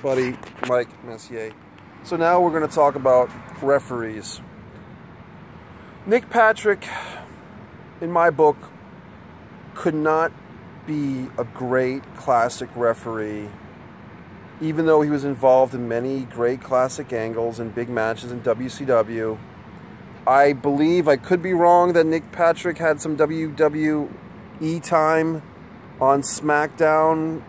Buddy Mike Messier. So now we're going to talk about referees. Nick Patrick, in my book, could not be a great classic referee, even though he was involved in many great classic angles and big matches in WCW. I believe, I could be wrong, that Nick Patrick had some WWE time on SmackDown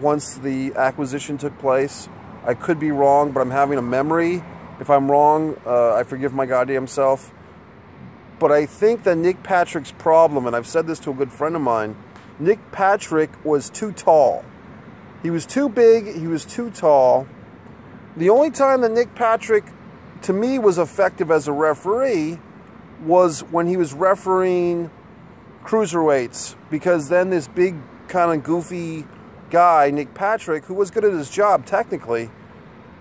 once the acquisition took place. I could be wrong, but I'm having a memory. If I'm wrong, I forgive my goddamn self. But I think that Nick Patrick's problem, and I've said this to a good friend of mine, Nick Patrick was too tall. He was too big, he was too tall. The only time that Nick Patrick, to me, was effective as a referee was when he was refereeing cruiserweights, because then this big kind of goofy guy, Nick Patrick, who was good at his job technically,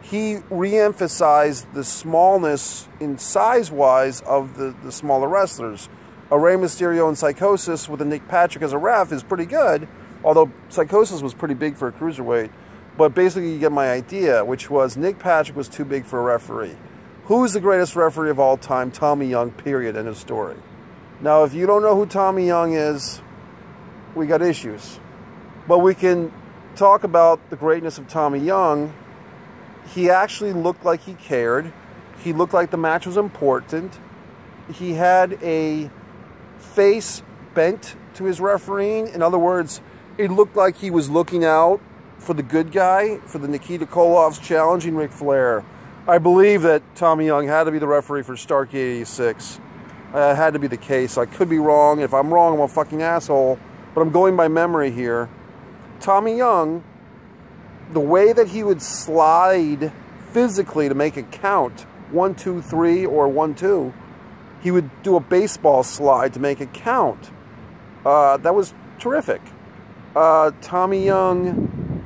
he re-emphasized the smallness in size-wise of the smaller wrestlers. A Rey Mysterio and Psychosis with a Nick Patrick as a ref is pretty good, although Psychosis was pretty big for a cruiserweight. But basically you get my idea, which was Nick Patrick was too big for a referee. Who's the greatest referee of all time? Tommy Young, period, end of story. Now, if you don't know who Tommy Young is, we got issues. But we can talk about the greatness of Tommy Young. He actually looked like he cared. He looked like the match was important. He had a face bent to his refereeing. In other words, it looked like he was looking out for the good guy, for the Nikita Koloffs challenging Ric Flair. I believe that Tommy Young had to be the referee for Starrcade 86. It had to be the case. I could be wrong. If I'm wrong, I'm a fucking asshole. But I'm going by memory here. Tommy Young, the way that he would slide physically to make a count, 1, 2, 3, or 1, 2, he would do a baseball slide to make a count. That was terrific. Tommy Young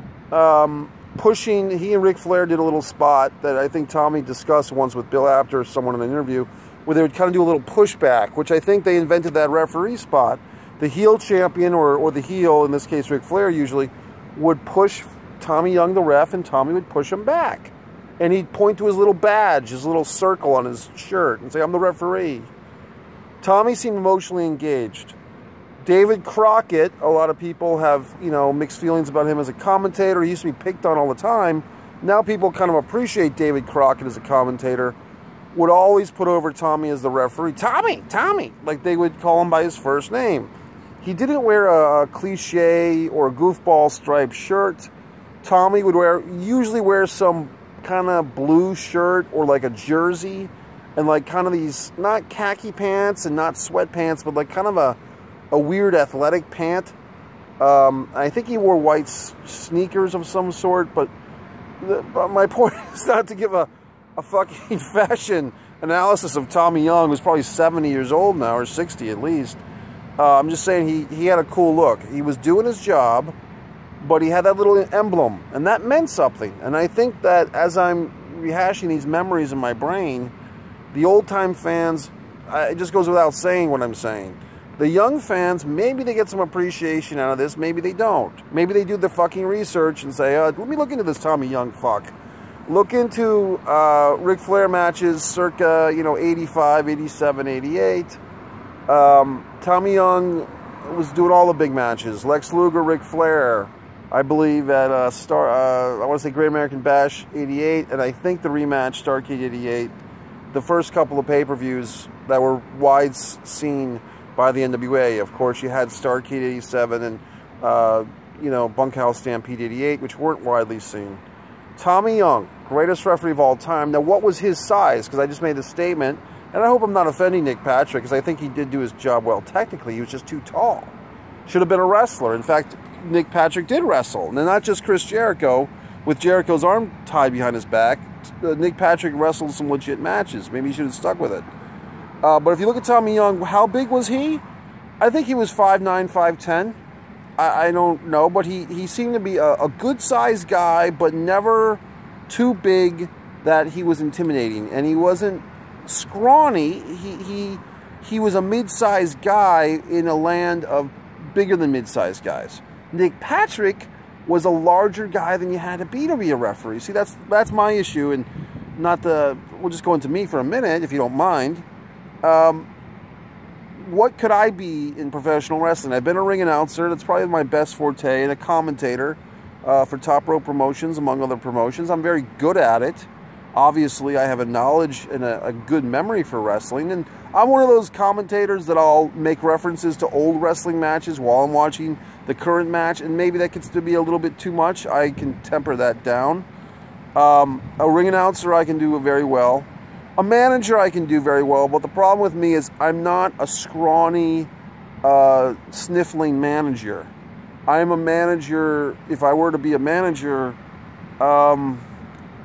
pushing, he and Ric Flair did a little spot that I think Tommy discussed once with Bill Apter or someone in an interview, where they would kind of do a little pushback, which I think they invented that referee spot. The heel champion, or the heel, in this case Ric Flair usually, would push Tommy Young, the ref, and Tommy would push him back. And he'd point to his little badge, his little circle on his shirt, and say, I'm the referee. Tommy seemed emotionally engaged. David Crockett, a lot of people have, mixed feelings about him as a commentator. He used to be picked on all the time. Now people kind of appreciate David Crockett as a commentator. Would always put over Tommy as the referee. Tommy, Tommy! Like they would call him by his first name. He didn't wear a cliche or a goofball striped shirt. Tommy would usually wear some kind of blue shirt or like a jersey, and like kind of these, not khaki pants and not sweatpants, but like kind of a weird athletic pant. I think he wore white sneakers of some sort, but my point is not to give a fucking fashion analysis of Tommy Young, who's probably 70 years old now, or 60 at least. I'm just saying he had a cool look. He was doing his job, but he had that little emblem, and that meant something. And I think that as I'm rehashing these memories in my brain, the old-time fans, it just goes without saying what I'm saying. The young fans, maybe they get some appreciation out of this, maybe they don't. Maybe they do the fucking research and say, let me look into this Tommy Young fuck. Look into Ric Flair matches circa, 85, 87, 88. Tommy Young was doing all the big matches. Lex Luger, Ric Flair, I believe at I want to say Great American Bash 88, and I think the rematch Starrcade 88. The first couple of pay-per-views that were wide seen by the NWA. Of course, you had Starrcade 87 and Bunkhouse Stampede 88, which weren't widely seen. Tommy Young, greatest referee of all time. Now, what was his size? Because I just made the statement, and I hope I'm not offending Nick Patrick, because I think he did do his job well. Technically, he was just too tall. Should have been a wrestler. In fact, Nick Patrick did wrestle. And not just Chris Jericho, with Jericho's arm tied behind his back. Nick Patrick wrestled some legit matches. Maybe he should have stuck with it. But if you look at Tommy Young, how big was he? I think he was 5'9", 5'10". I don't know, but he seemed to be a good-sized guy, but never too big that he was intimidating. And he wasn't scrawny. He was a mid-sized guy in a land of bigger than mid-sized guys. Nick Patrick was a larger guy than you had to be a referee. See, that's my issue, and we'll just go into me for a minute, if you don't mind. What could I be in professional wrestling? I've been a ring announcer. That's probably my best forte, and a commentator for Top Rope Promotions, among other promotions. I'm very good at it. Obviously, I have a knowledge and a good memory for wrestling, and I'm one of those commentators that I'll make references to old wrestling matches while I'm watching the current match, and maybe that gets to be a little bit too much. I can temper that down. A ring announcer I can do very well. A manager I can do very well, but the problem with me is I'm not a scrawny, sniffling manager. I'm a manager. If I were to be a manager,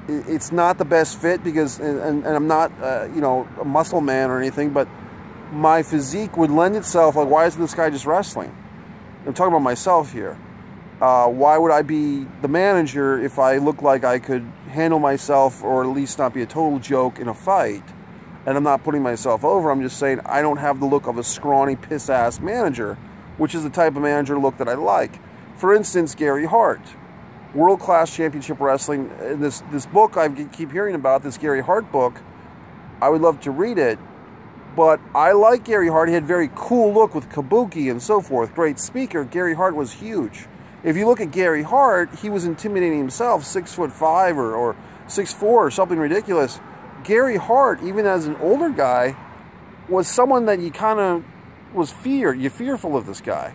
it's not the best fit because, and I'm not, you know, a muscle man or anything, but my physique would lend itself, like, why isn't this guy just wrestling? I'm talking about myself here. Why would I be the manager if I look like I could handle myself, or at least not be a total joke in a fight? And I'm not putting myself over. I'm just saying I don't have the look of a scrawny, piss-ass manager, which is the type of manager look that I like. For instance, Gary Hart. World-class championship wrestling. This book I keep hearing about, this Gary Hart book, I would love to read it. But I like Gary Hart. He had a very cool look with kabuki and so forth. Great speaker. Gary Hart was huge. If you look at Gary Hart, he was intimidating himself, 6'5" or 6'4" or something ridiculous. Gary Hart, even as an older guy, was someone that you kind of you're fearful of this guy.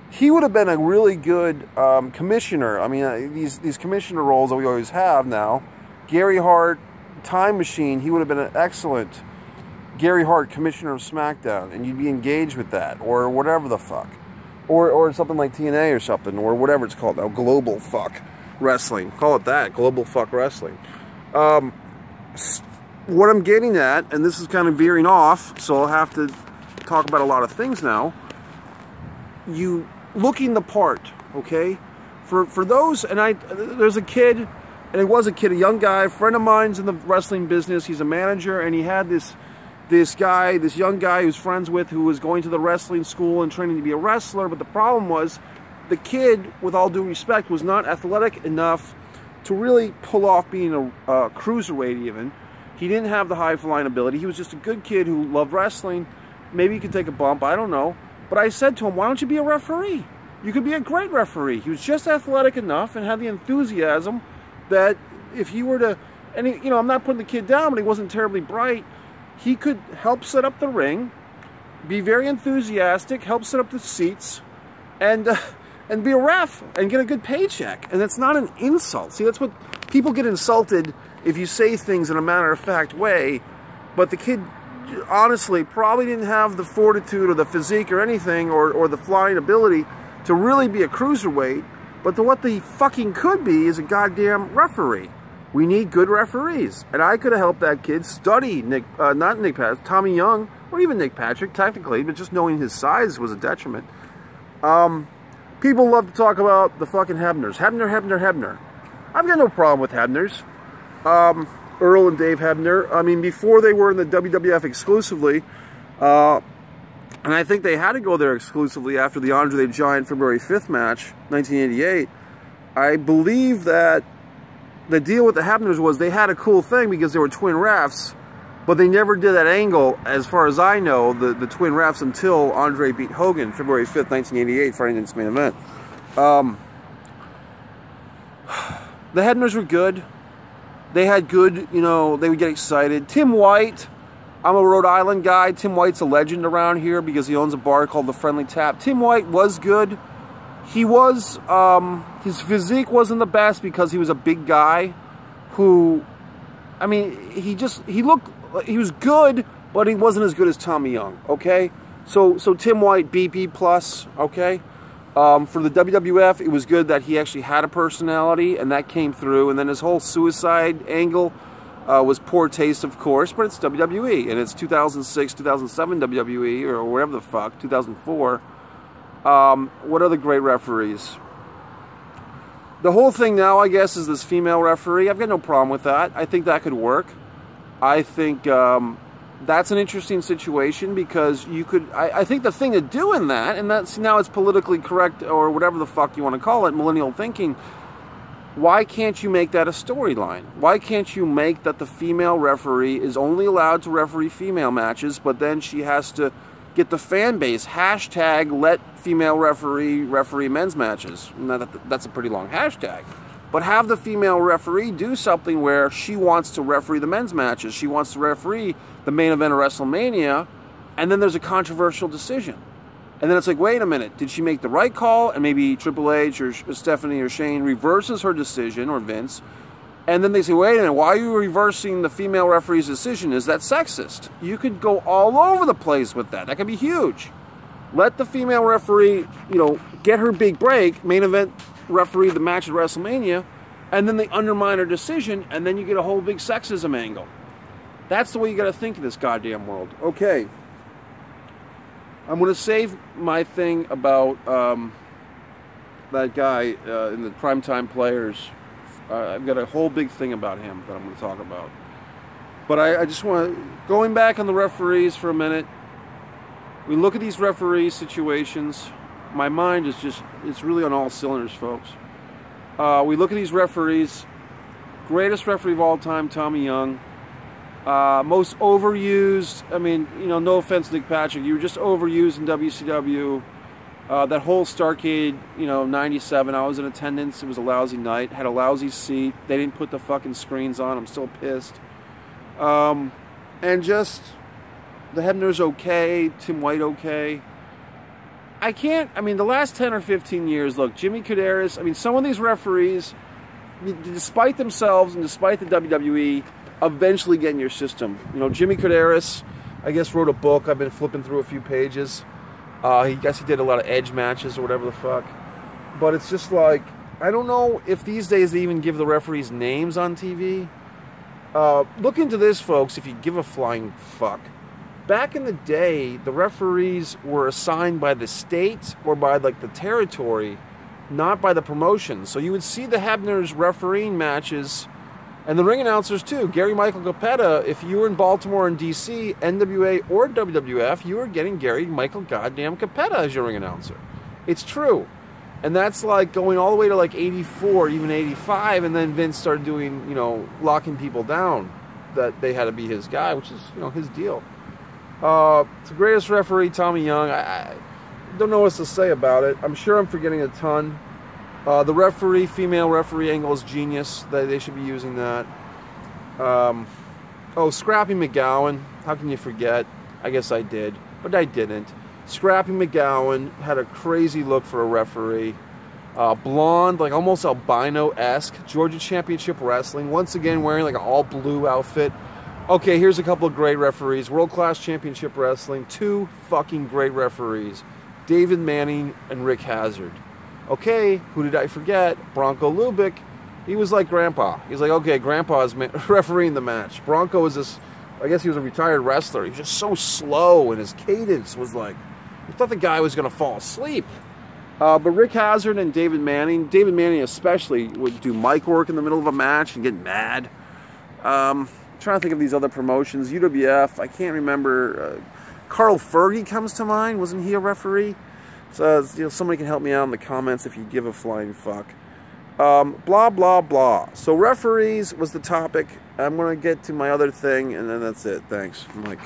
He would have been a really good commissioner. I mean, these commissioner roles that we always have now. Gary Hart, Time Machine, he would have been an excellent Gary Hart, commissioner of SmackDown, and you'd be engaged with that, or whatever the fuck. Or something like TNA or something, or whatever it's called now, Global Fuck Wrestling. Call it that, Global Fuck Wrestling. What I'm getting at, and this is kind of veering off, so I'll have to talk about a lot of things now. You looking the part, okay? For those, and there's a kid, and it was a kid, a young guy, a friend of mine's in the wrestling business. He's a manager, and he had this young guy he was friends with, who was going to the wrestling school and training to be a wrestler. But the problem was, the kid, with all due respect, was not athletic enough to really pull off being a cruiserweight even. He didn't have the high flying ability. He was just a good kid who loved wrestling. Maybe he could take a bump, I don't know. But I said to him, why don't you be a referee? You could be a great referee. He was just athletic enough and had the enthusiasm that if he were to, and he, you know, I'm not putting the kid down, but he wasn't terribly bright. He could help set up the ring, be very enthusiastic, help set up the seats, and be a ref and get a good paycheck. And it's not an insult. See, that's what people get insulted if you say things in a matter-of-fact way. But the kid, honestly, probably didn't have the fortitude or the physique or anything, or the flying ability to really be a cruiserweight. But what the fucking could be is a goddamn referee. We need good referees. And I could have helped that kid study not Nick Patrick, Tommy Young, or even Nick Patrick, technically, but just knowing his size was a detriment. People love to talk about the fucking Hebners. Hebner. I've got no problem with Hebners. Earl and Dave Hebner. I mean, before they were in the WWF exclusively, and I think they had to go there exclusively after the Andre the Giant February 5th match, 1988, I believe that the deal with the Hebners was they had a cool thing because they were twin refs, but they never did that angle, as far as I know, the twin refs, until Andre beat Hogan, February 5th, 1988, Friday Night's Main Event. The Hebners were good. They had good, you know, they would get excited. Tim White, I'm a Rhode Island guy. Tim White's a legend around here because he owns a bar called The Friendly Tap. Tim White was good. He was, his physique wasn't the best because he was a big guy who, I mean, he was good, but he wasn't as good as Tommy Young, okay? So Tim White, BP+, okay? For the WWF, it was good that he actually had a personality, and that came through. And then his whole suicide angle was poor taste, of course, but it's WWE, and it's 2006, 2007 WWE, or whatever the fuck, 2004. What other great referees? The whole thing now, I guess, is this female referee. I've got no problem with that. I think that could work. I think That's an interesting situation because you could, I think the thing to do in that, and that's now it's politically correct or whatever the fuck you want to call it, millennial thinking, why can't you make that a storyline? Why can't you make that the female referee is only allowed to referee female matches, but then she has to get the fan base, hashtag let female referee men's matches. Now that's a pretty long hashtag. But have the female referee do something where she wants to referee the men's matches. She wants to referee the main event of WrestleMania, and then there's a controversial decision. And then it's like, wait a minute, did she make the right call? And maybe Triple H or Stephanie or Shane reverses her decision, or Vince. And then they say, wait a minute, why are you reversing the female referee's decision? Is that sexist? You could go all over the place with that. That could be huge. Let the female referee, get her big break, main event referee the match at WrestleMania, and then they undermine her decision, and then you get a whole big sexism angle. That's the way you got to think in this goddamn world. Okay. I'm going to save my thing about that guy in the Primetime Players. I've got a whole big thing about him that I'm going to talk about. But I just want to, going back on the referees for a minute, we look at these referee situations, my mind is just, it's really on all cylinders, folks. We look at these referees, greatest referee of all time, Tommy Young. Most overused, I mean, no offense, Nick Patrick, you were just overused in WCW. That whole Starrcade, 97, I was in attendance, it was a lousy night, had a lousy seat, they didn't put the fucking screens on, I'm still pissed. And just, the Hebner's okay, Tim White okay. The last 10 or 15 years, look, Jimmy Kuderis, some of these referees, despite themselves and despite the WWE, eventually get in your system. Jimmy Kuderis, I guess, wrote a book. I've been flipping through a few pages. He did a lot of Edge matches or whatever the fuck. But it's just like, I don't know if these days they even give the referees names on TV. Look into this, folks, if you give a flying fuck. Back in the day, the referees were assigned by the state or by, the territory, not by the promotion. So you would see the Hebners refereeing matches, and the ring announcers too. Gary Michael Capetta, if you were in Baltimore and DC, NWA or WWF, you were getting Gary Michael goddamn Capetta as your ring announcer. It's true. And that's like going all the way to 84, even 85, and then Vince started doing, locking people down that they had to be his guy, which is, his deal. It's the greatest referee, Tommy Young. I don't know what to say about it. I'm sure I'm forgetting a ton. The female referee angle is genius. They should be using that. Scrappy McGowan. How can you forget? I guess I did, but I didn't. Scrappy McGowan had a crazy look for a referee. Blonde, almost albino-esque. Georgia Championship Wrestling. Once again, wearing an all-blue outfit. Okay, here's a couple of great referees. World Class Championship Wrestling. 2 fucking great referees. David Manning and Rick Hazard. Okay, who did I forget? Bronco Lubick. He was like Grandpa. He's like, okay, Grandpa is refereeing the match. Bronco was this, I guess he was a retired wrestler. He was just so slow, and his cadence was like, you thought the guy was going to fall asleep. But Rick Hazard and David Manning especially, would do mic work in the middle of a match and get mad. I'm trying to think of these other promotions. UWF, I can't remember. Carl Fergie comes to mind. Wasn't he a referee? So, somebody can help me out in the comments if you give a flying fuck. Blah, blah, blah. So referees was the topic. I'm going to get to my other thing, and then that's it. Thanks, Mike.